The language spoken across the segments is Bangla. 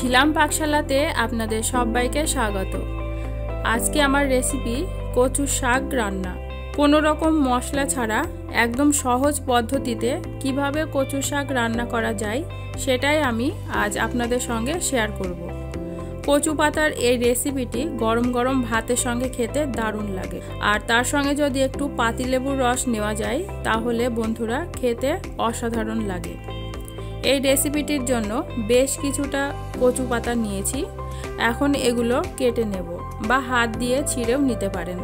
ঝিলাম পাকশালাতে আপনাদের সবাইকে স্বাগত। আজকে আমার রেসিপি কচু শাক রান্না। কোনো রকম মশলা ছাড়া একদম সহজ পদ্ধতিতে কিভাবে কচু শাক রান্না করা যায় সেটাই আমি আজ আপনাদের সঙ্গে শেয়ার করব। কচু পাতার এই রেসিপিটি গরম গরম ভাতের সঙ্গে খেতে দারুণ লাগে, আর তার সঙ্গে যদি একটু পাতিলেবুর রস নেওয়া যায় তাহলে বন্ধুরা খেতে অসাধারণ লাগে। এই রেসিপিটির জন্য বেশ কিছুটা কচু পাতা নিয়েছি। এখন এগুলো কেটে নেব বা হাত দিয়ে ছিঁড়েও নিতে পারেন।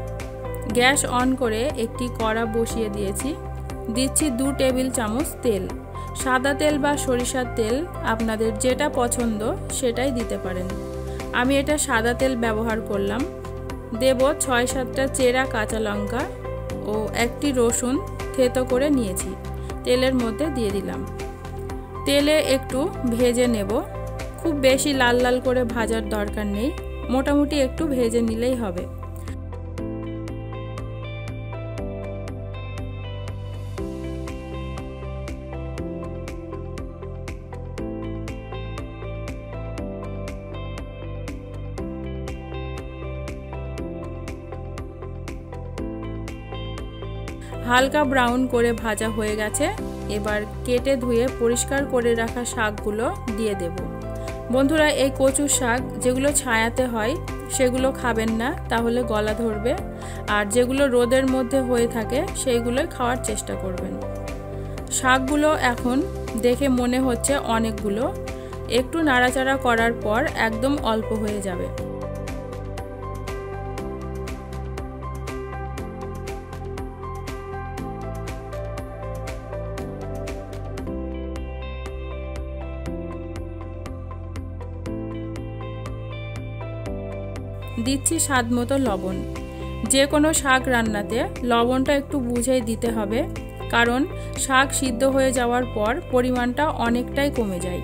গ্যাস অন করে একটি কড়া বসিয়ে দিয়েছি। দিচ্ছি 2 টেবিল চামচ তেল। সাদা তেল বা সরিষার তেল আপনাদের যেটা পছন্দ সেটাই দিতে পারেন। আমি এটা সাদা তেল ব্যবহার করলাম। দেব 6-7টা চেরা কাঁচা লঙ্কা ও একটি রসুন থেতো করে নিয়েছি, তেলের মধ্যে দিয়ে দিলাম। তেলে একটু ভেজে নেব। খুব বেশি লাল লাল করে ভাজার দরকার নেই, মোটামুটি একটু ভেজে নিলেই হবে। হালকা ব্রাউন করে ভাজা হয়ে গেছে। এবার কেটে ধুয়ে পরিষ্কার করে রাখা শাকগুলো দিয়ে দেব। বন্ধুরা, এই কচু শাক যেগুলো ছায়াতে হয় সেগুলো খাবেন না, তাহলে গলা ধরবে। আর যেগুলো রোদের মধ্যে হয়ে থাকে সেইগুলোই খাওয়ার চেষ্টা করবেন। শাকগুলো এখন দেখে মনে হচ্ছে অনেকগুলো, একটু নাড়াচাড়া করার পর একদম অল্প হয়ে যাবে। দিচ্ছি স্বাদ মতো লবণ। যে কোনো শাক রান্নাতে লবণটা একটু বুঝেই দিতে হবে, কারণ শাক সিদ্ধ হয়ে যাওয়ার পর পরিমাণটা অনেকটাই কমে যায়।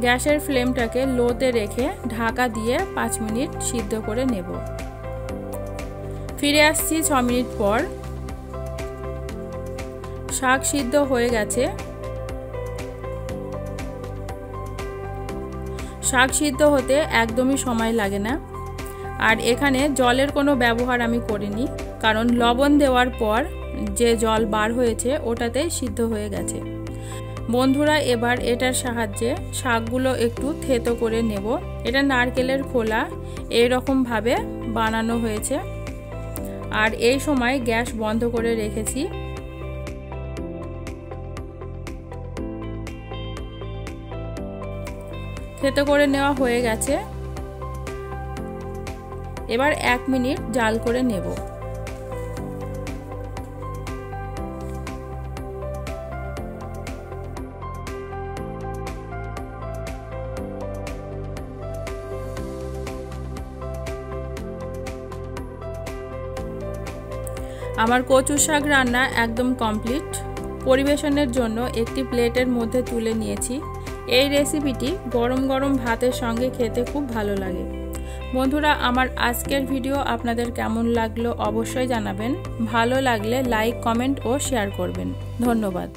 গ্যাসের ফ্লেমটাকে লোতে রেখে ঢাকা দিয়ে 5 মিনিট সিদ্ধ করে নেব। ফিরে আসছি 6 মিনিট পর। শাক সিদ্ধ হয়ে গেছে। শাক সিদ্ধ হতে একদমই সময় লাগে না। আর এখানে জলের কোনো ব্যবহার আমি করিনি, কারণ লবণ দেওয়ার পর যে জল বার হয়েছে ওটাতেই সিদ্ধ হয়ে গেছে। বন্ধুরা, এবার এটার সাহায্যে শাকগুলো একটু থেতো করে নেব। এটা নারকেলের খোলা এইরকম ভাবে বানানো হয়েছে। আর এই সময় গ্যাস বন্ধ করে রেখেছি। থেতো করে নেওয়া হয়ে গেছে। এবার 1 মিনিট জাল করে নেব। আমার কচু শাক রান্না একদম কমপ্লিট। পরিবেশনের জন্য একটি প্লেটের মধ্যে তুলে নিয়েছি। এই রেসিপিটি গরম গরম ভাতের সঙ্গে খেতে খুব ভালো লাগে। বন্ধুরা, আমার আজকের ভিডিও আপনাদের কেমন লাগলো অবশ্যই জানাবেন। ভালো লাগলে লাইক, কমেন্ট ও শেয়ার করবেন। ধন্যবাদ।